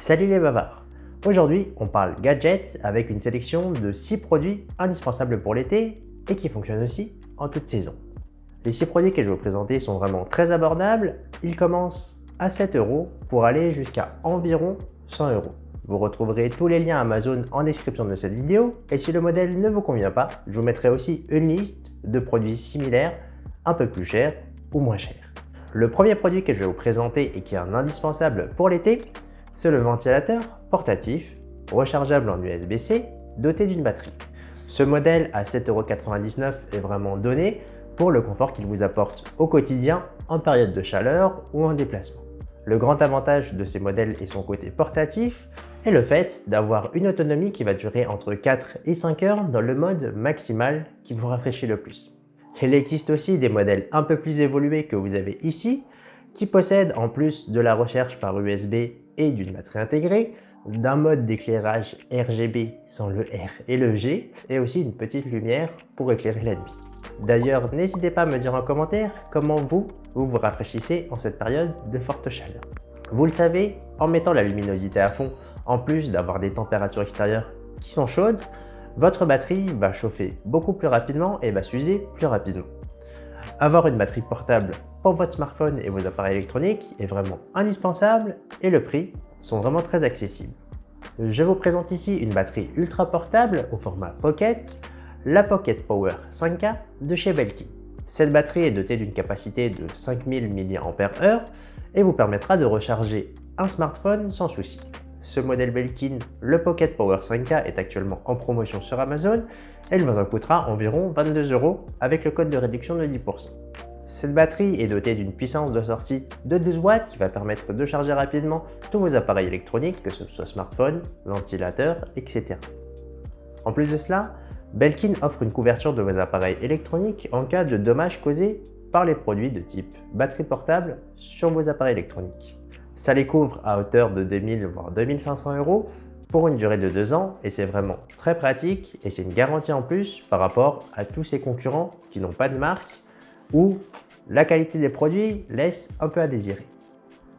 Salut les bavards! Aujourd'hui, on parle gadgets avec une sélection de 6 produits indispensables pour l'été et qui fonctionnent aussi en toute saison. Les 6 produits que je vais vous présenter sont vraiment très abordables. Ils commencent à 7 € pour aller jusqu'à environ 100 €. Vous retrouverez tous les liens Amazon en description de cette vidéo et si le modèle ne vous convient pas, je vous mettrai aussi une liste de produits similaires, un peu plus chers ou moins chers. Le premier produit que je vais vous présenter et qui est un indispensable pour l'été, c'est le ventilateur portatif, rechargeable en USB-C, doté d'une batterie. Ce modèle à 7,99 € est vraiment donné pour le confort qu'il vous apporte au quotidien en période de chaleur ou en déplacement. Le grand avantage de ces modèles est son côté portatif et le fait d'avoir une autonomie qui va durer entre 4 et 5 heures dans le mode maximal qui vous rafraîchit le plus. Il existe aussi des modèles un peu plus évolués que vous avez ici, qui possèdent en plus de la recharge par USB et d'une batterie intégrée, d'un mode d'éclairage RGB sans le R et le G, et aussi une petite lumière pour éclairer la nuit. D'ailleurs, n'hésitez pas à me dire en commentaire comment vous rafraîchissez en cette période de forte chaleur. Vous le savez, en mettant la luminosité à fond, en plus d'avoir des températures extérieures qui sont chaudes, votre batterie va chauffer beaucoup plus rapidement et va s'user plus rapidement. Avoir une batterie portable pour votre smartphone et vos appareils électroniques est vraiment indispensable et le prix sont vraiment très accessibles. Je vous présente ici une batterie ultra portable au format Pocket, la Pocket Power 5K de chez Belkin. Cette batterie est dotée d'une capacité de 5000 mAh et vous permettra de recharger un smartphone sans souci. Ce modèle Belkin, le Pocket Power 5K, est actuellement en promotion sur Amazon et il vous en coûtera environ 22 € avec le code de réduction de 10%. Cette batterie est dotée d'une puissance de sortie de 12 watts qui va permettre de charger rapidement tous vos appareils électroniques, que ce soit smartphone, ventilateur, etc. En plus de cela, Belkin offre une couverture de vos appareils électroniques en cas de dommages causés par les produits de type batterie portable sur vos appareils électroniques. Ça les couvre à hauteur de 2000 voire 2500 € pour une durée de 2 ans et c'est vraiment très pratique et c'est une garantie en plus par rapport à tous ces concurrents qui n'ont pas de marque où la qualité des produits laisse un peu à désirer.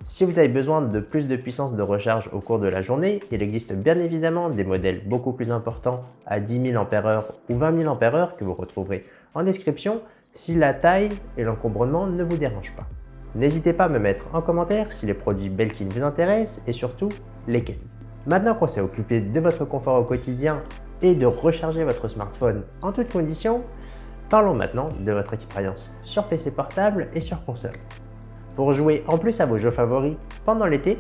Si vous avez besoin de plus de puissance de recharge au cours de la journée, il existe bien évidemment des modèles beaucoup plus importants à 10 000 mAh ou 20 000 mAh que vous retrouverez en description si la taille et l'encombrement ne vous dérangent pas. N'hésitez pas à me mettre en commentaire si les produits Belkin vous intéressent et surtout lesquels. Maintenant qu'on s'est occupé de votre confort au quotidien et de recharger votre smartphone en toutes conditions, parlons maintenant de votre expérience sur PC portable et sur console. Pour jouer en plus à vos jeux favoris pendant l'été,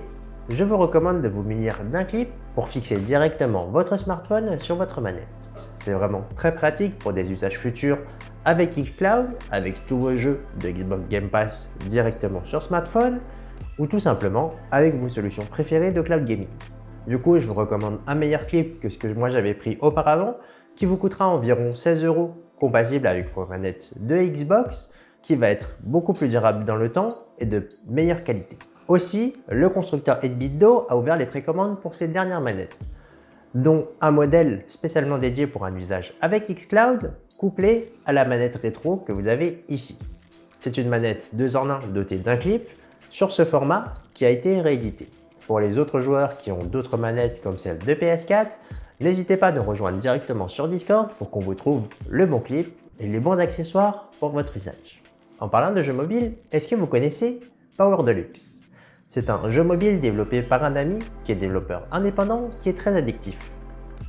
je vous recommande de vous munir d'un clip pour fixer directement votre smartphone sur votre manette. C'est vraiment très pratique pour des usages futurs avec xCloud, avec tous vos jeux de Xbox Game Pass directement sur smartphone ou tout simplement avec vos solutions préférées de cloud gaming. Du coup, je vous recommande un meilleur clip que ce que moi j'avais pris auparavant qui vous coûtera environ 16 €, compatible avec vos manettes de Xbox, qui va être beaucoup plus durable dans le temps et de meilleure qualité. Aussi, le constructeur 8BitDo a ouvert les précommandes pour ses dernières manettes, dont un modèle spécialement dédié pour un usage avec xCloud, couplé à la manette rétro que vous avez ici. C'est une manette 2 en 1 dotée d'un clip sur ce format qui a été réédité. Pour les autres joueurs qui ont d'autres manettes comme celle de PS4, n'hésitez pas à nous rejoindre directement sur Discord pour qu'on vous trouve le bon clip et les bons accessoires pour votre usage. En parlant de jeux mobiles, est-ce que vous connaissez Power Deluxe? C'est un jeu mobile développé par un ami qui est développeur indépendant qui est très addictif.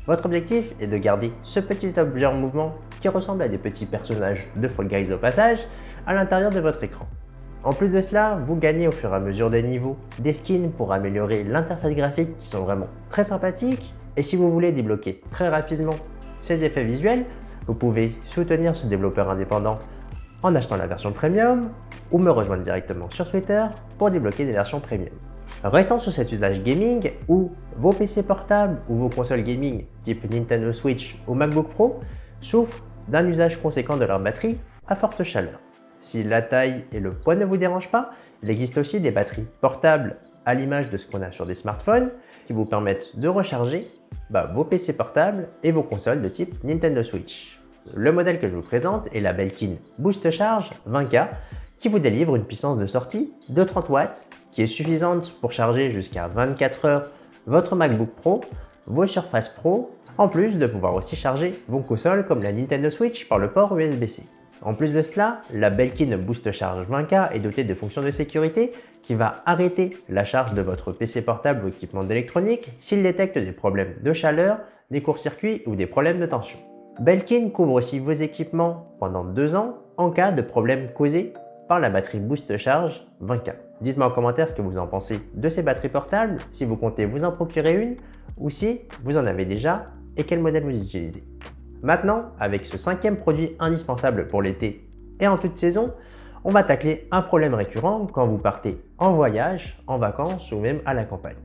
Votre objectif est de garder ce petit objet en mouvement qui ressemble à des petits personnages de Fall Guys au passage à l'intérieur de votre écran. En plus de cela, vous gagnez au fur et à mesure des niveaux des skins pour améliorer l'interface graphique qui sont vraiment très sympathiques. Et si vous voulez débloquer très rapidement ces effets visuels, vous pouvez soutenir ce développeur indépendant en achetant la version premium ou me rejoindre directement sur Twitter pour débloquer des versions premium. Restons sur cet usage gaming où vos PC portables ou vos consoles gaming type Nintendo Switch ou MacBook Pro souffrent d'un usage conséquent de leur batterie à forte chaleur. Si la taille et le poids ne vous dérangent pas, il existe aussi des batteries portables à l'image de ce qu'on a sur des smartphones qui vous permettent de recharger vos PC portables et vos consoles de type Nintendo Switch. Le modèle que je vous présente est la Belkin Boost Charge 20K qui vous délivre une puissance de sortie de 30 watts qui est suffisante pour charger jusqu'à 24 heures votre MacBook Pro, vos Surface Pro, en plus de pouvoir aussi charger vos consoles comme la Nintendo Switch par le port USB-C. En plus de cela, la Belkin Boost Charge 20K est dotée de fonctions de sécurité qui va arrêter la charge de votre PC portable ou équipement d'électronique s'il détecte des problèmes de chaleur, des courts-circuits ou des problèmes de tension. Belkin couvre aussi vos équipements pendant 2 ans en cas de problème causé par la batterie Boost Charge 20K. Dites-moi en commentaire ce que vous en pensez de ces batteries portables, si vous comptez vous en procurer une ou si vous en avez déjà et quel modèle vous utilisez. Maintenant, avec ce 5e produit indispensable pour l'été et en toute saison, on va tacler un problème récurrent quand vous partez en voyage, en vacances ou même à la campagne.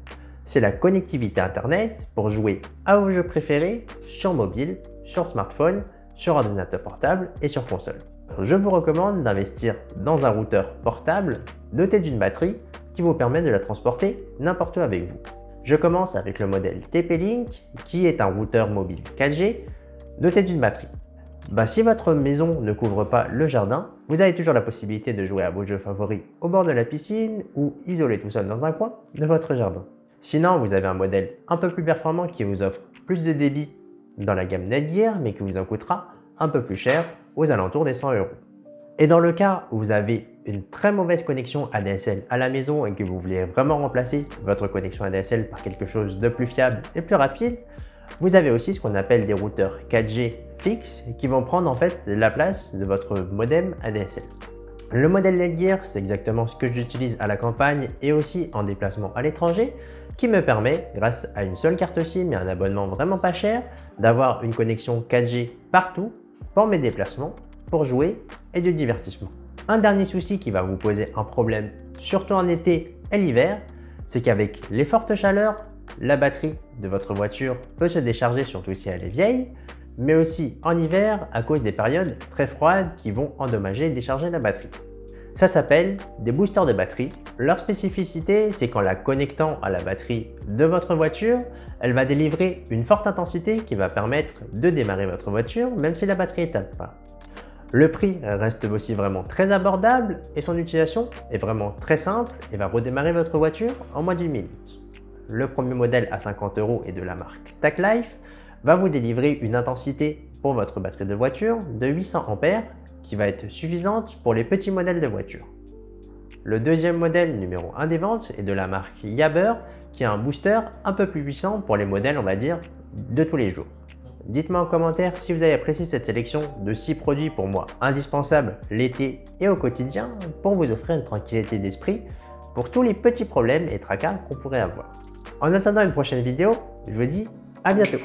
C'est la connectivité Internet pour jouer à vos jeux préférés sur mobile, sur smartphone, sur ordinateur portable et sur console. Je vous recommande d'investir dans un routeur portable doté d'une batterie qui vous permet de la transporter n'importe où avec vous. Je commence avec le modèle TP-Link qui est un routeur mobile 4G doté d'une batterie. Si votre maison ne couvre pas le jardin, vous avez toujours la possibilité de jouer à vos jeux favoris au bord de la piscine ou isolé tout seul dans un coin de votre jardin. Sinon, vous avez un modèle un peu plus performant qui vous offre plus de débit dans la gamme Netgear mais qui vous en coûtera un peu plus cher, aux alentours des 100 €. Et dans le cas où vous avez une très mauvaise connexion ADSL à la maison et que vous voulez vraiment remplacer votre connexion ADSL par quelque chose de plus fiable et plus rapide, vous avez aussi ce qu'on appelle des routeurs 4G fixes qui vont prendre en fait la place de votre modem ADSL. Le modèle Netgear, c'est exactement ce que j'utilise à la campagne et aussi en déplacement à l'étranger, qui me permet, grâce à une seule carte SIM et un abonnement vraiment pas cher, d'avoir une connexion 4G partout pour mes déplacements, pour jouer et du divertissement. Un dernier souci qui va vous poser un problème, surtout en été et l'hiver, c'est qu'avec les fortes chaleurs, la batterie de votre voiture peut se décharger, surtout si elle est vieille, mais aussi en hiver à cause des périodes très froides qui vont endommager et décharger la batterie. Ça s'appelle des boosters de batterie. Leur spécificité, c'est qu'en la connectant à la batterie de votre voiture, elle va délivrer une forte intensité qui va permettre de démarrer votre voiture même si la batterie est à plat. Le prix reste aussi vraiment très abordable et son utilisation est vraiment très simple et va redémarrer votre voiture en moins d'1 minute. Le premier modèle à 50 € est de la marque TAClife, va vous délivrer une intensité pour votre batterie de voiture de 800 ampères qui va être suffisante pour les petits modèles de voiture. Le deuxième modèle numéro 1 des ventes est de la marque Jabber qui a un booster un peu plus puissant pour les modèles on va dire de tous les jours. Dites-moi en commentaire si vous avez apprécié cette sélection de 6 produits pour moi indispensables l'été et au quotidien pour vous offrir une tranquillité d'esprit pour tous les petits problèmes et tracas qu'on pourrait avoir. En attendant une prochaine vidéo, je vous dis à bientôt.